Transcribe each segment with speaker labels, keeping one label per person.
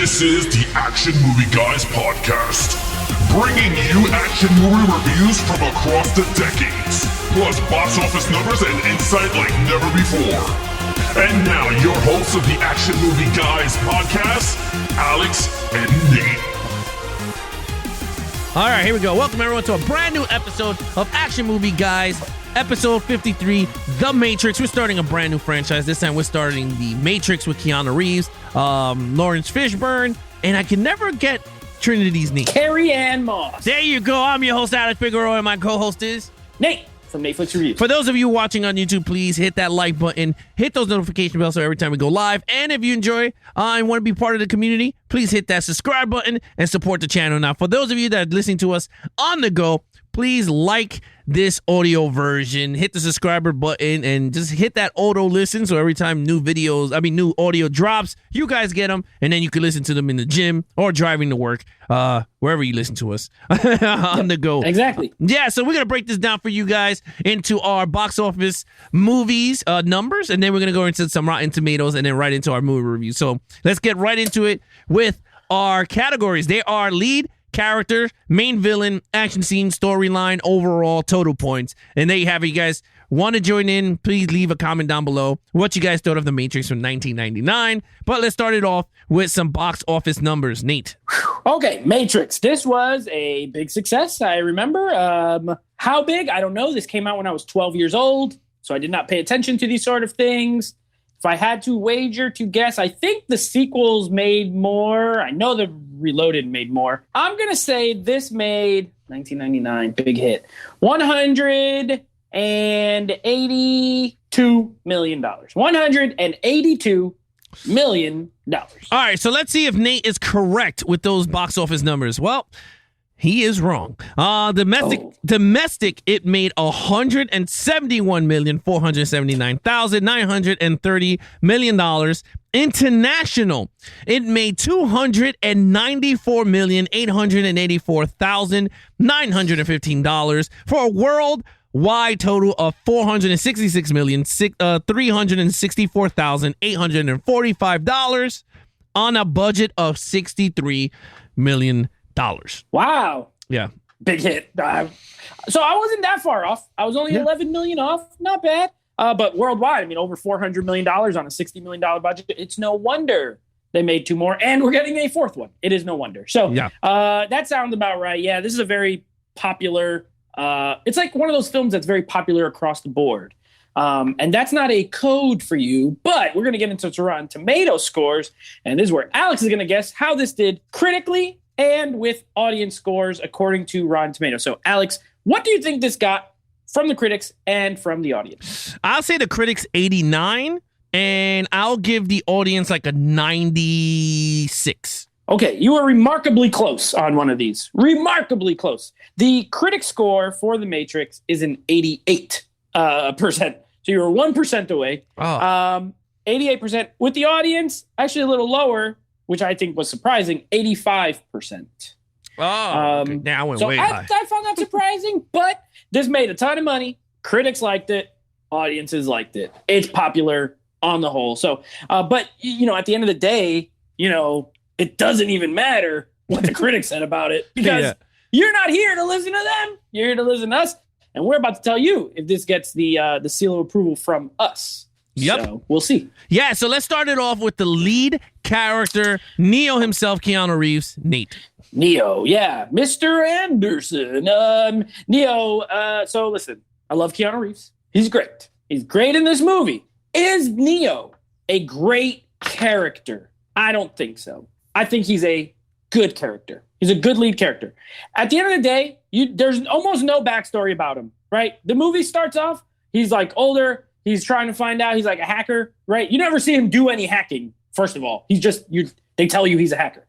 Speaker 1: This is the Action Movie Guys podcast, bringing you action movie reviews from across the decades, plus box office numbers and insight like never before. And now, your hosts of the Action Movie Guys podcast, Alex and Nate.
Speaker 2: All right, here we go. Welcome, everyone, to a brand new episode of Action Movie Guys, episode 53, The Matrix. We're starting a brand new franchise. This time, we're starting The Matrix with Keanu Reeves, Lawrence Fishburne, and I can never get Trinity's name.
Speaker 3: Carrie-Anne Moss.
Speaker 2: There you go. I'm your host, Alex Figueroa, and my co-host is
Speaker 3: Nate from Netflix Reviews.
Speaker 2: For those of you watching on YouTube, please hit that like button, hit those notification bells so every time we go live. And if you enjoy and want to be part of the community, please hit that subscribe button and support the channel. Now, for those of you that are listening to us on the go, please like this audio version, hit the subscriber button, and just hit that auto listen so every time new audio drops, you guys get them, and then you can listen to them in the gym or driving to work, wherever you listen to us on the go.
Speaker 3: Exactly.
Speaker 2: Yeah, so we're going to break this down for you guys into our box office movies numbers, and then we're going to go into some Rotten Tomatoes and then right into our movie review. So let's get right into it with our categories. They are lead character, main villain, action scene, storyline, overall, total points. And there you have it. You guys want to join in, please leave a comment down below what you guys thought of The Matrix from 1999. But let's start it off with some box office numbers. Nate.
Speaker 3: Okay, Matrix. This was a big success, I remember. How big? I don't know. This came out when I was 12 years old, so I did not pay attention to these sort of things. If I had to wager to guess, I think the sequels made more. I know the Reloaded made more. I'm going to say this made, 1999, big hit, $182 million. $182 million.
Speaker 2: All right, so let's see if Nate is correct with those box office numbers. Well, he is wrong. Domestic, it made $171,479,930 million. International, it made $294,884,915 for a worldwide total of $466,364,845 on a budget of $63 million.
Speaker 3: Wow.
Speaker 2: Yeah.
Speaker 3: Big hit. So I wasn't that far off. I was only 11 million off. Not bad. But worldwide, I mean, over $400 million on a $60 million budget. It's no wonder they made two more, and we're getting a fourth one. It is no wonder. So that sounds about right. Yeah, this is a very popular, it's like one of those films that's very popular across the board. And that's not a code for you, but we're going to get into Rotten Tomato scores, and this is where Alex is going to guess how this did critically and with audience scores according to Rotten Tomatoes. So, Alex, what do you think this got from the critics and from the audience?
Speaker 2: I'll say the critics 89, and I'll give the audience like a 96.
Speaker 3: Okay, you were remarkably close on one of these. Remarkably close. The critic score for The Matrix is an 88%. So you were 1% away. 88%. With the audience, actually a little lower, which I think was surprising, 85%.
Speaker 2: Okay. Now I went way high.
Speaker 3: I found that surprising, but this made a ton of money. Critics liked it. Audiences liked it. It's popular on the whole. So, but, at the end of the day, it doesn't even matter what the critics said about it because you're not here to listen to them. You're here to listen to us. And we're about to tell you if this gets the seal of approval from us.
Speaker 2: Yep.
Speaker 3: So we'll see.
Speaker 2: Yeah, so let's start it off with the lead character, Neo himself, Keanu Reeves. Nate.
Speaker 3: Neo, yeah. Mr. Anderson. Neo, so listen, I love Keanu Reeves. He's great. He's great in this movie. Is Neo a great character? I don't think so. I think he's a good character. He's a good lead character. At the end of the day, there's almost no backstory about him, right? The movie starts off, he's like older, he's trying to find out, he's like a hacker, right? You never see him do any hacking, first of all. He's just, they tell you he's a hacker.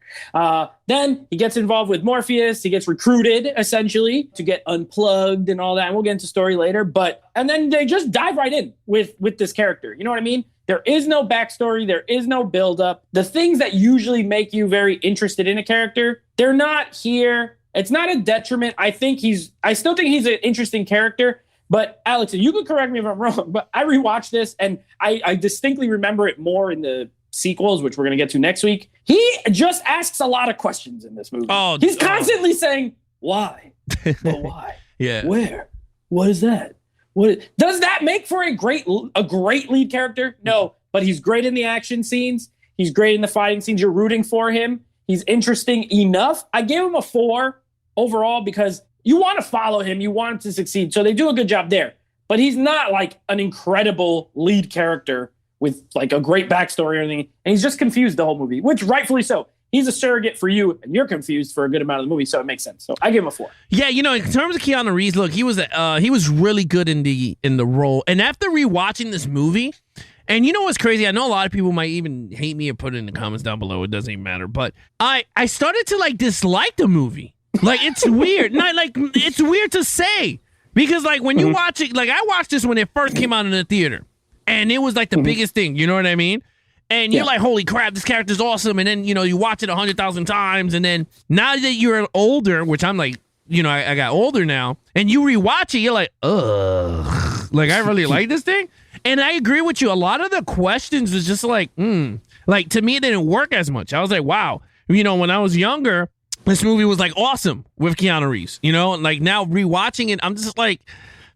Speaker 3: Then he gets involved with Morpheus, he gets recruited, essentially, to get unplugged and all that, and we'll get into story later, and then they just dive right in with this character, you know what I mean? There is no backstory. There is no buildup. The things that usually make you very interested in a character, they're not here. It's not a detriment. I still think he's an interesting character. But Alex, you could correct me if I'm wrong, but I rewatched this and I distinctly remember it more in the sequels, which we're going to get to next week. He just asks a lot of questions in this movie. He's constantly saying, why? But why?
Speaker 2: Yeah.
Speaker 3: Where? What is that? What does that make for a great lead character? No, but he's great in the action scenes. He's great in the fighting scenes. You're rooting for him. He's interesting enough. I gave him a 4 overall because you want to follow him. You want him to succeed. So they do a good job there. But he's not like an incredible lead character with like a great backstory or anything. And he's just confused the whole movie, which rightfully so. He's a surrogate for you, and you're confused for a good amount of the movie, so it makes sense. So I give him a 4.
Speaker 2: Yeah, in terms of Keanu Reeves, look, he was really good in the role. And after rewatching this movie, and you know what's crazy? I know a lot of people might even hate me or put it in the comments down below. It doesn't even matter. But I started to like dislike the movie. Like it's weird. Not like it's weird to say because like when you watch it, like I watched this when it first came out in the theater, and it was like the biggest thing. You know what I mean? And you're like, holy crap, this character's awesome. And then, you watch it 100,000 times. And then now that you're older, which I'm like, I got older now, and you rewatch it, you're like, ugh. Like, I really like this thing. And I agree with you. A lot of the questions was just like, Like, to me, it didn't work as much. I was like, wow. When I was younger, this movie was like awesome with Keanu Reeves. Like now rewatching it, I'm just like,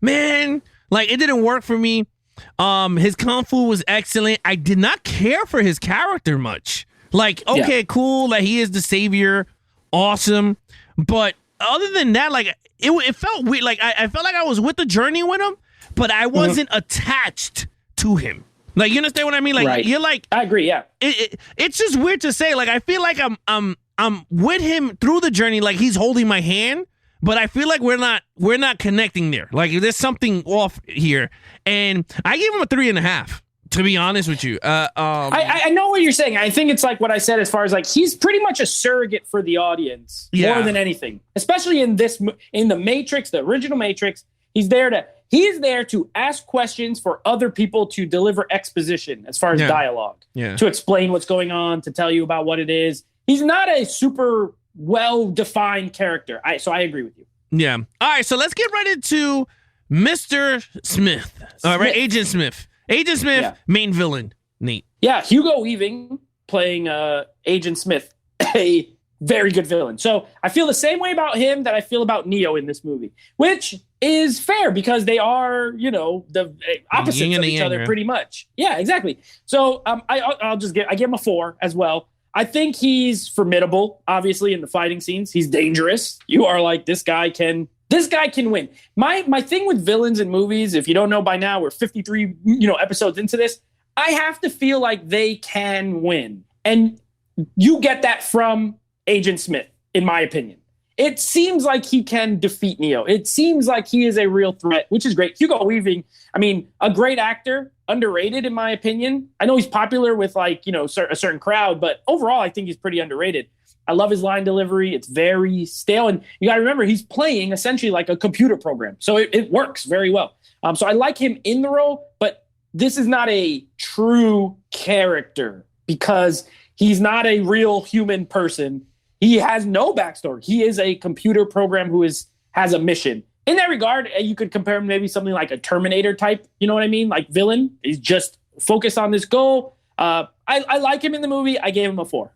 Speaker 2: man, like it didn't work for me. His kung fu was excellent. I did not care for his character much. Like, okay, cool. Like he is the savior. Awesome. But other than that, like it felt weird. Like I felt like I was with the journey with him, but I wasn't attached to him. Like, you understand what I mean? Like you're like,
Speaker 3: I agree. Yeah.
Speaker 2: It's just weird to say. Like, I feel like I'm with him through the journey. Like he's holding my hand. But I feel like we're not connecting there. Like there's something off here, and I gave him a 3.5. To be honest with you,
Speaker 3: I know what you're saying. I think it's like what I said as far as like he's pretty much a surrogate for the audience more than anything. Especially in the Matrix, the original Matrix, he's there to ask questions for other people to deliver exposition as far as dialogue, to explain what's going on, to tell you about what it is. He's not a super well-defined character. So I agree with you.
Speaker 2: Yeah. All right, so let's get right into Mr. Smith. All right, Agent Smith. Agent Smith, main villain. Neat.
Speaker 3: Yeah, Hugo Weaving playing Agent Smith, a very good villain. So I feel the same way about him that I feel about Neo in this movie, which is fair because they are, the opposites of each other pretty much. Yeah, exactly. So I give him a 4 as well. I think he's formidable, obviously, in the fighting scenes. He's dangerous. You are like, this guy can win. My thing with villains in movies, if you don't know by now, we're 53, episodes into this. I have to feel like they can win. And you get that from Agent Smith, in my opinion. It seems like he can defeat Neo. It seems like he is a real threat, which is great. Hugo Weaving, a great actor, underrated in my opinion. I know he's popular with a certain crowd, but overall I think he's pretty underrated. I love his line delivery. It's very stale. And you got to remember, he's playing essentially like a computer program. So it works very well. So I like him in the role, but this is not a true character because he's not a real human person. He has no backstory. He is a computer program who has a mission. In that regard, you could compare him maybe something like a Terminator type, you know what I mean? Like villain. He's just focused on this goal. I like him in the movie. I gave him a 4.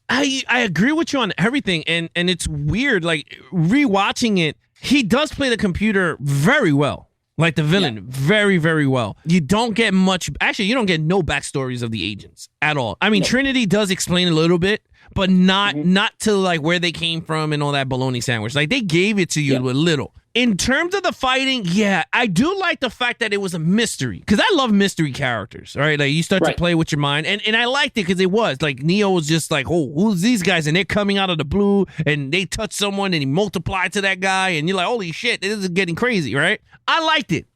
Speaker 2: I agree with you on everything. And it's weird, like rewatching it, he does play the computer very well. Like the villain, very, very well. You don't get much. Actually, you don't get no backstories of the agents at all. I mean, no. Trinity does explain a little bit, but not to like where they came from and all that bologna sandwich. Like they gave it to you a little. In terms of the fighting, I do like the fact that it was a mystery because I love mystery characters. Right, like you start to play with your mind, and I liked it because it was like Neo was just like, oh, who's these guys? And they're coming out of the blue, and they touch someone, and he multiplied to that guy, and you're like, holy shit, this is getting crazy, right? I liked it.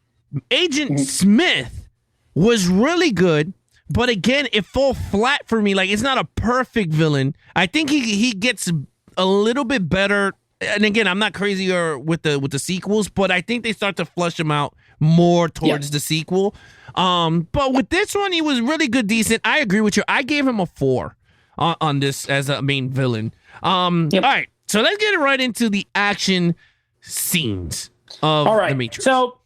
Speaker 2: Agent Smith was really good. But again, it fell flat for me. Like, it's not a perfect villain. I think he gets a little bit better. And again, I'm not crazy with the sequels, but I think they start to flush him out more towards the sequel. But with this one, he was really good, decent. I agree with you. I gave him a 4 on this as a main villain. All right, so let's get right into the action scenes of The Matrix.
Speaker 3: So,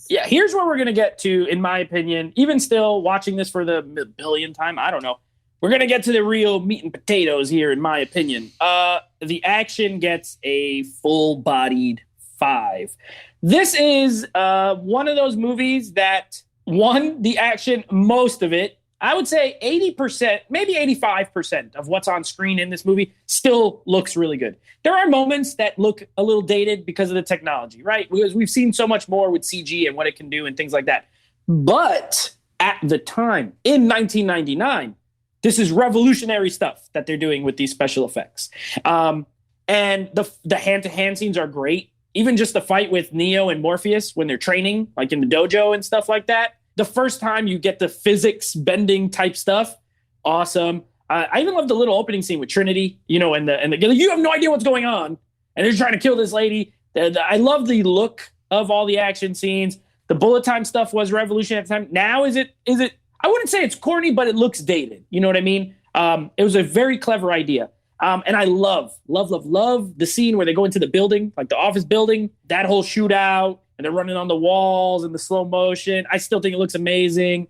Speaker 3: here's where we're going to get to, in my opinion, even still watching this for the billionth time, I don't know. we're going to get to the real meat and potatoes here, in my opinion. The action gets a full-bodied 5. This is one of those movies that, the action, most of it, I would say 80%, maybe 85% of what's on screen in this movie still looks really good. There are moments that look a little dated because of the technology, right? Because we've seen so much more with CG and what it can do and things like that. But at the time, in 1999, this is revolutionary stuff that they're doing with these special effects. And the hand-to-hand scenes are great. Even just the fight with Neo and Morpheus when they're training, like in the dojo and stuff like that. The first time you get the physics bending type stuff, awesome. I even love the little opening scene with Trinity, and you have no idea what's going on, and they're trying to kill this lady. I love the look of all the action scenes. The bullet time stuff was revolutionary at the time. Now is it? I wouldn't say it's corny, but it looks dated. You know what I mean? It was a very clever idea. And I love the scene where they go into the building, like the office building, that whole shootout. And they're running on the walls and the slow motion. I still think it looks amazing.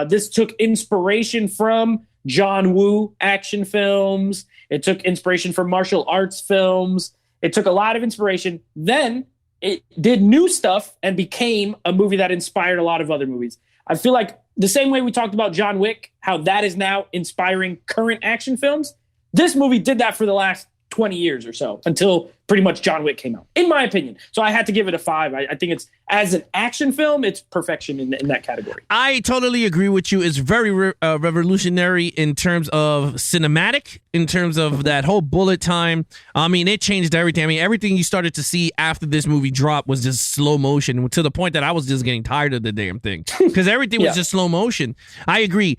Speaker 3: This took inspiration from John Woo action films. It took inspiration from martial arts films. It took a lot of inspiration. Then it did new stuff and became a movie that inspired a lot of other movies. I feel like the same way we talked about John Wick, how that is now inspiring current action films. This movie did that for the last 20 years or so until pretty much John Wick came out, in my opinion. So I had to give it a 5. I think it's, as an action film, it's perfection in that category.
Speaker 2: I totally agree with you. It's very revolutionary in terms of cinematic, in terms of that whole bullet time. I mean, it changed everything. I mean, everything you started to see after this movie dropped was just slow motion, to the point that I was just getting tired of the damn thing because everything was just slow motion. I agree.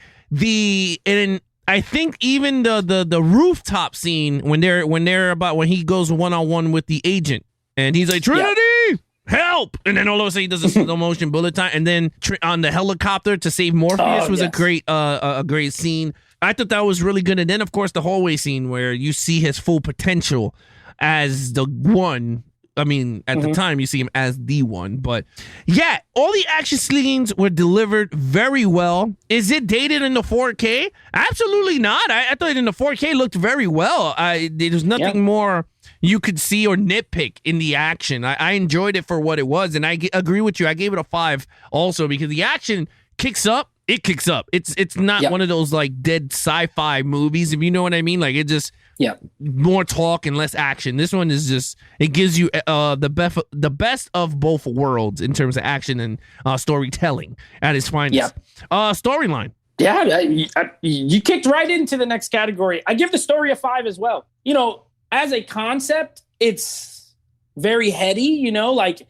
Speaker 2: I think even the rooftop scene when he goes one-on-one with the agent and he's like, Trinity, help! And then all of a sudden he does a slow motion bullet time, and then on the helicopter to save Morpheus was a great scene. I thought that was really good. And then of course the hallway scene where you see his full potential as the one. I mean, at the time, you see him as the one. But yeah, all the action scenes were delivered very well. Is it dated in the 4K? Absolutely not. I thought in the 4K looked very well. There's nothing more you could see or nitpick in the action. I enjoyed it for what it was. And I agree with you. I gave it a 5 also because the action kicks up. It kicks up. It's not one of those like dead sci-fi movies, if you know what I mean. Like it just more talk and less action. This one is just, it gives you the best of both worlds in terms of action and storytelling at its finest. Storyline.
Speaker 3: Yeah, you kicked right into the next category. I give the story a 5 as well. As a concept, it's very heady. Like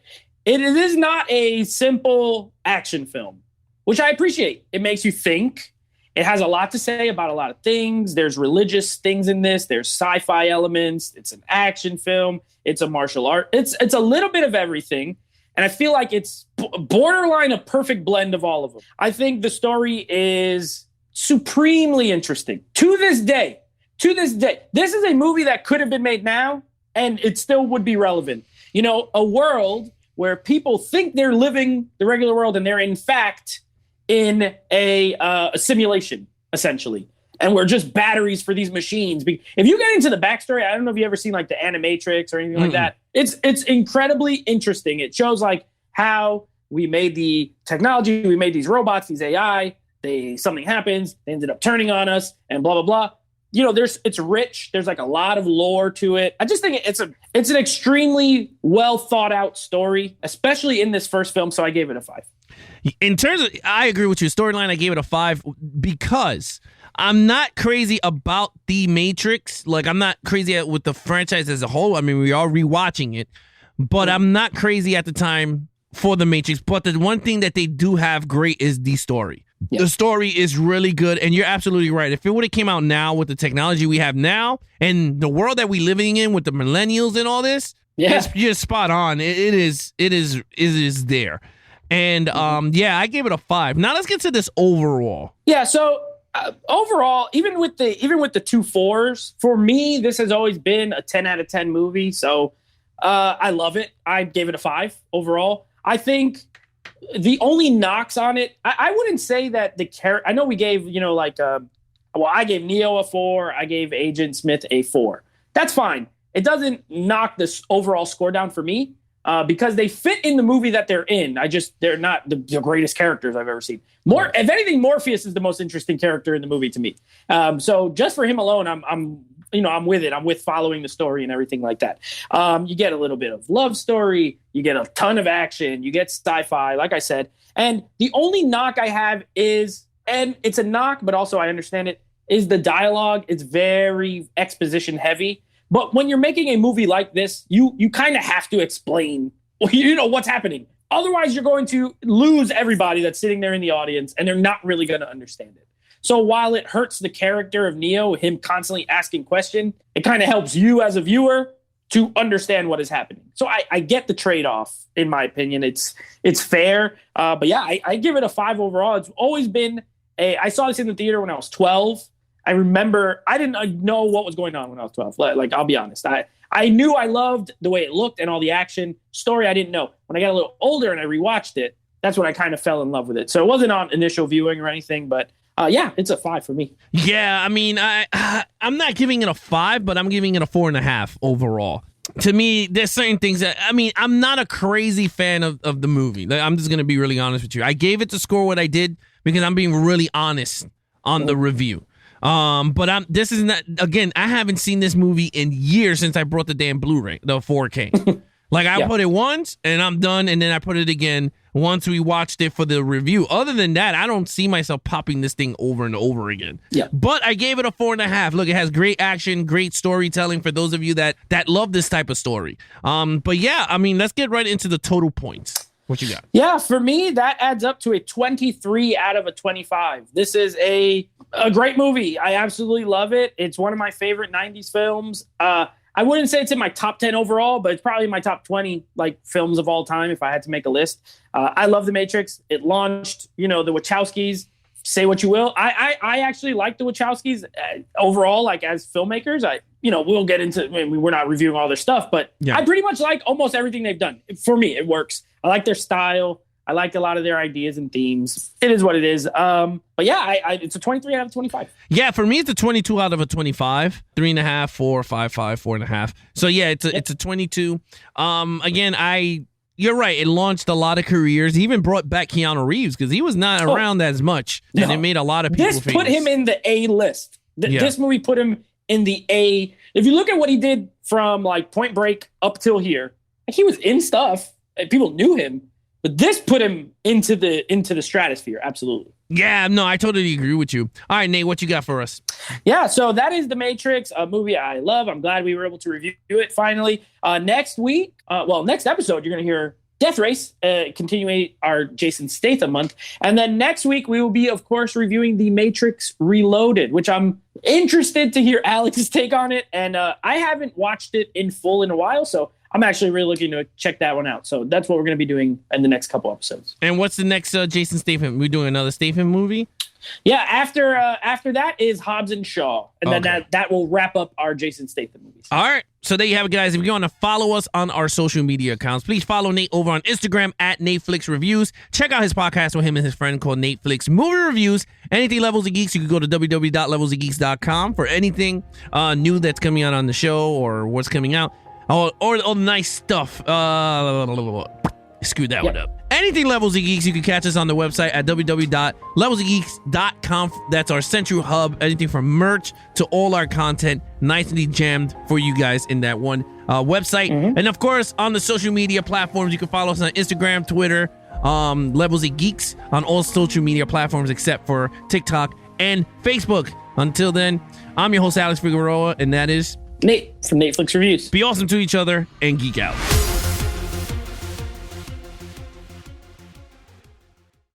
Speaker 3: it is not a simple action film, which I appreciate. It makes you think. It has a lot to say about a lot of things. There's religious things in this. There's sci-fi elements. It's an action film. It's a martial art. It's a little bit of everything. And I feel like it's borderline a perfect blend of all of them. I think the story is supremely interesting. To this day, this is a movie that could have been made now, and it still would be relevant. A world where people think they're living the regular world, and they're in fact in a simulation, essentially. And we're just batteries for these machines. If you get into the backstory, I don't know if you ever seen like the Animatrix or anything like that. It's incredibly interesting. It shows like how we made the technology, we made these robots, these AI, something happens, they ended up turning on us and blah, blah, blah. It's rich. There's like a lot of lore to it. I just think it's an extremely well thought out story, especially in this first film. So I gave it a 5.
Speaker 2: In terms of, I agree with you. Storyline, I gave it a 5 because I'm not crazy about The Matrix. Like, I'm not crazy with the franchise as a whole. I mean, we are rewatching it, but I'm not crazy at the time for The Matrix. But the one thing that they do have great is the story. Yeah. The story is really good, and you're absolutely right. If it would have came out now with the technology we have now and the world that we're living in with the millennials and all this, you're spot on. It is there. And I gave it a 5. Now let's get to this overall.
Speaker 3: Yeah, so overall, even with the 2 4s, for me, this has always been a 10 out of 10 movie. So I love it. I gave it a 5 overall. I think the only knocks on it, I wouldn't say that the character. I know we gave Well, I gave Neo a 4. I gave Agent Smith a 4. That's fine. It doesn't knock this overall score down for me because they fit in the movie that they're in. They're not the greatest characters I've ever seen. If anything, Morpheus is the most interesting character in the movie to me. So just for him alone, I'm with it. I'm with following the story and everything like that. You get a little bit of love story. You get a ton of action. You get sci-fi, like I said. And the only knock I have is, and it's a knock, but also I understand it, is the dialogue. It's very exposition heavy. But when you're making a movie like this, you kind of have to explain, what's happening. Otherwise, you're going to lose everybody that's sitting there in the audience, and they're not really going to understand it. So while it hurts the character of Neo, him constantly asking questions, it kind of helps you as a viewer to understand what is happening. So I get the trade-off, in my opinion. It's fair. But yeah, I give it a 5 overall. It's always been I saw this in the theater when I was 12. I remember I didn't know what was going on when I was 12. Like, I'll be honest. I knew I loved the way it looked and all the action. Story, I didn't know. When I got a little older and I rewatched it, that's when I kind of fell in love with it. So it wasn't on initial viewing or anything, but yeah, it's a 5 for me.
Speaker 2: Yeah, I mean, I'm not giving it a 5, but I'm giving it a 4.5 overall. To me, there's certain things that, I'm not a crazy fan of the movie. I'm just going to be really honest with you. I gave it the score what I did because I'm being really honest on the review. But this is not, again, I haven't seen this movie in years since I brought the damn Blu-ray, the 4K. Like, I put it once and I'm done, and then I put it again once we watched it for the review. Other than that, I don't see myself popping this thing over and over again. Yeah. But I gave it a 4.5. Look, it has great action, great storytelling for those of you that love this type of story. But yeah, let's get right into the total points. What you got? Yeah,
Speaker 3: for me, that adds up to a 23 out of a 25. This is a great movie. I absolutely love it. It's one of my favorite 90s films. I wouldn't say it's in my top 10 overall, but it's probably my top 20 films of all time if I had to make a list. I love The Matrix. It launched, the Wachowskis. Say what you will. I actually like the Wachowskis overall, as filmmakers. We'll get into. We're not reviewing all their stuff, but yeah. I pretty much like almost everything they've done. For me, it works. I like their style. I like a lot of their ideas and themes. It is what it is. But yeah, it's a 23 out of 25.
Speaker 2: Yeah, for me, it's a 22 out of a 25. 3.5, 4, 5, 4.5. So yeah, it's a 22. Again, you're right. It launched a lot of careers. It even brought back Keanu Reeves because he was not around as much, and it made a lot of people famous.
Speaker 3: This put him in the A list. This movie put him in the A. If you look at what he did from Point Break up till here, he was in stuff and people knew him. But this put him into the stratosphere, absolutely.
Speaker 2: Yeah, no, I totally agree with you. All right, Nate, what you got for us?
Speaker 3: Yeah, so that is The Matrix, a movie I love. I'm glad we were able to review it finally. Next episode, you're going to hear Death Race, continuing our Jason Statham month. And then next week, we will be, of course, reviewing The Matrix Reloaded, which I'm interested to hear Alex's take on it. And I haven't watched it in full in a while, so I'm actually really looking to check that one out. So that's what we're going to be doing in the next couple episodes.
Speaker 2: And what's the next Jason Statham? We're doing another Statham movie?
Speaker 3: Yeah, after that is Hobbs and Shaw. And then that will wrap up our Jason Statham movies.
Speaker 2: All right. So there you have it, guys. If you want to follow us on our social media accounts, please follow Nate over on Instagram at NateFlixReviews. Check out his podcast with him and his friend called NateFlix Movie Reviews. Anything Levels of Geeks, you can go to www.levelsofgeeks.com for anything new that's coming out on the show or what's coming out. Or all the nice stuff. Screwed that one up. Anything Levels of Geeks, you can catch us on the website at www.levelsofgeeks.com. That's our central hub. Anything from merch to all our content, nicely jammed for you guys in that one website. Mm-hmm. And of course, on the social media platforms, you can follow us on Instagram, Twitter, Levels of Geeks on all social media platforms except for TikTok and Facebook. Until then, I'm your host, Alex Figueroa, and that is
Speaker 3: Nate from NateFlix Reviews.
Speaker 2: Be awesome to each other and geek out.